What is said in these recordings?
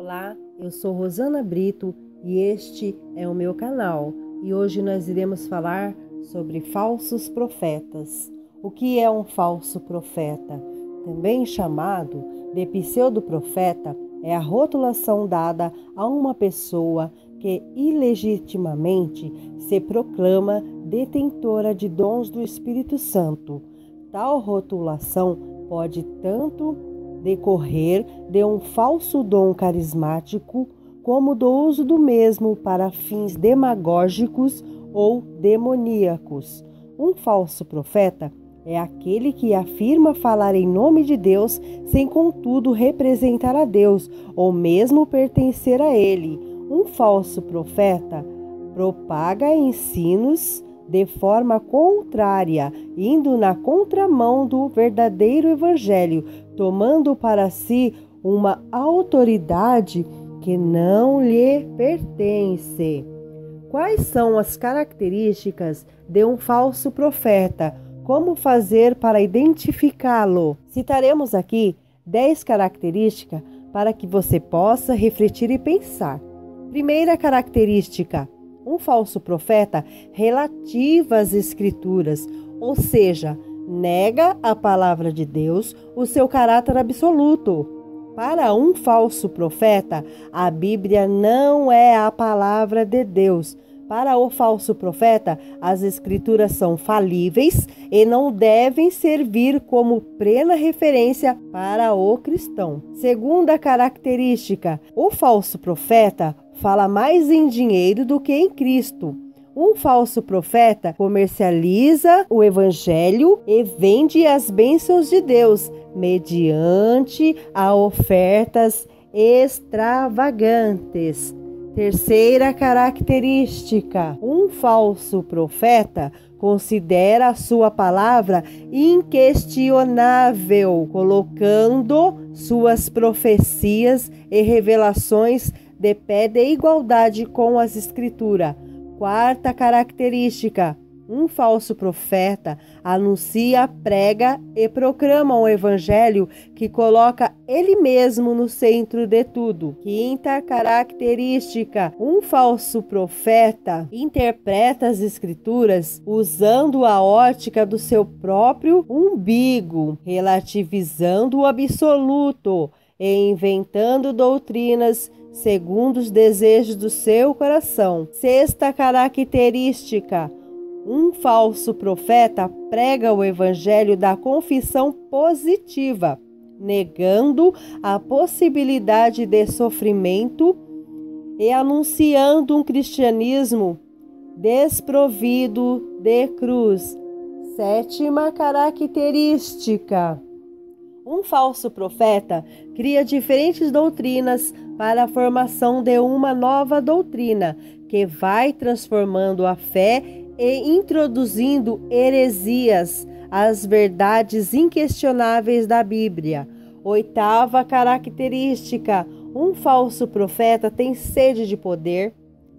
Olá, eu sou Rosana Brito e este é o meu canal. E hoje nós iremos falar sobre falsos profetas. O que é um falso profeta? Também chamado de pseudo-profeta, é a rotulação dada a uma pessoa que ilegitimamente se proclama detentora de dons do Espírito Santo. Tal rotulação pode tanto decorrer de um falso dom carismático, como do uso do mesmo para fins demagógicos ou demoníacos. Um falso profeta é aquele que afirma falar em nome de Deus, sem contudo representar a Deus, ou mesmo pertencer a Ele. Um falso profeta propaga ensinos de forma contrária, indo na contramão do verdadeiro evangelho, tomando para si uma autoridade que não lhe pertence. Quais são as características de um falso profeta? Como fazer para identificá-lo? Citaremos aqui 10 características para que você possa refletir e pensar. Primeira característica: um falso profeta relativa às Escrituras, ou seja, nega a palavra de Deus, o seu caráter absoluto. Para um falso profeta, a Bíblia não é a palavra de Deus. Para o falso profeta, as Escrituras são falíveis e não devem servir como plena referência para o cristão. Segunda característica: o falso profeta fala mais em dinheiro do que em Cristo. Um falso profeta comercializa o evangelho e vende as bênçãos de Deus mediante a ofertas extravagantes. Terceira característica: um falso profeta considera a sua palavra inquestionável, colocando suas profecias e revelações de pé de igualdade com as Escrituras. Quarta característica: um falso profeta anuncia, prega e proclama um evangelho que coloca ele mesmo no centro de tudo. Quinta característica: um falso profeta interpreta as Escrituras usando a ótica do seu próprio umbigo, relativizando o absoluto e inventando doutrinas segundo os desejos do seu coração. Sexta característica: um falso profeta prega o evangelho da confissão positiva, negando a possibilidade de sofrimento e anunciando um cristianismo desprovido de cruz. Sétima característica: um falso profeta cria diferentes doutrinas para a formação de uma nova doutrina, que vai transformando a fé e introduzindo heresias às verdades inquestionáveis da Bíblia. Oitava característica: um falso profeta tem sede de poder,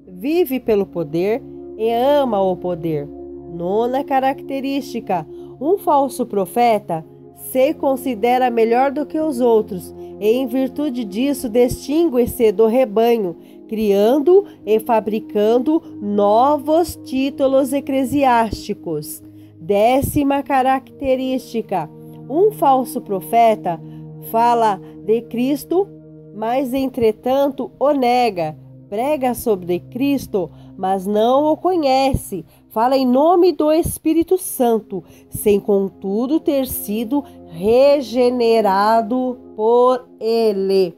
vive pelo poder e ama o poder. Nona característica: um falso profeta se considera melhor do que os outros e, em virtude disso, distingue-se do rebanho, criando e fabricando novos títulos eclesiásticos. Décima característica: um falso profeta fala de Cristo, mas entretanto o nega. Prega sobre Cristo, mas não o conhece. Fala em nome do Espírito Santo, sem contudo ter sido regenerado por Ele.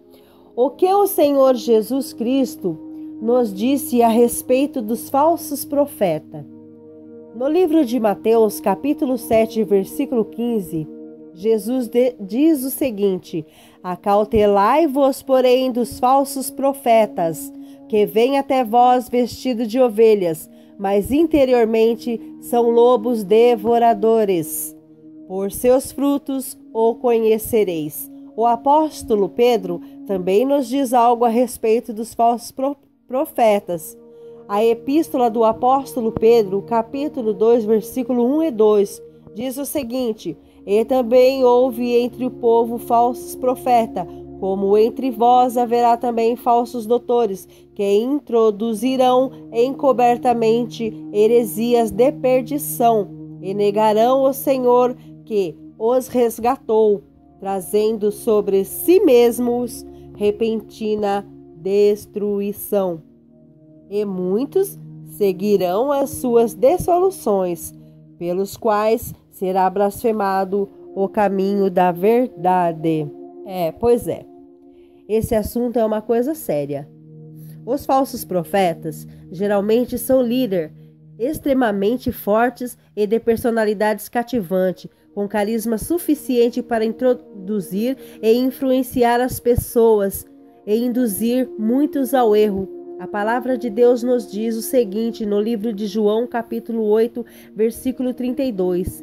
O que o Senhor Jesus Cristo nos disse a respeito dos falsos profetas? No livro de Mateus, capítulo 7, versículo 15, Jesus diz o seguinte: acautelai-vos, porém, dos falsos profetas, que vêm até vós vestidos de ovelhas, mas interiormente são lobos devoradores. Por seus frutos o conhecereis. O apóstolo Pedro também nos diz algo a respeito dos falsos profetas. A epístola do apóstolo Pedro, capítulo 2, versículo 1 e 2, diz o seguinte: e também houve entre o povo falsos profetas, como entre vós haverá também falsos doutores, que introduzirão encobertamente heresias de perdição, e negarão o Senhor que os resgatou, trazendo sobre si mesmos repentina destruição. E muitos seguirão as suas dissoluções, pelos quais será blasfemado o caminho da verdade. Pois é. Esse assunto é uma coisa séria. Os falsos profetas geralmente são líderes extremamente fortes e de personalidades cativantes, com carisma suficiente para introduzir e influenciar as pessoas e induzir muitos ao erro. A palavra de Deus nos diz o seguinte no livro de João, capítulo 8, versículo 32.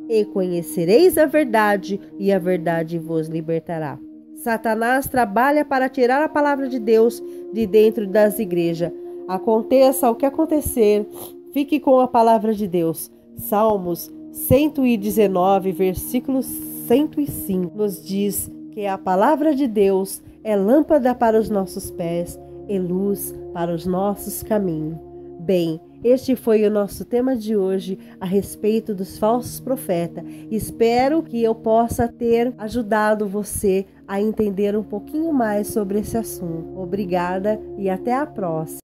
E conhecereis a verdade, e a verdade vos libertará. Satanás trabalha para tirar a palavra de Deus de dentro das igrejas. Aconteça o que acontecer, fique com a palavra de Deus. Salmos 119, versículo 105, nos diz que a palavra de Deus é lâmpada para os nossos pés e luz para os nossos caminhos. Bem, este foi o nosso tema de hoje a respeito dos falsos profetas. Espero que eu possa ter ajudado você a entender um pouquinho mais sobre esse assunto. Obrigada e até a próxima.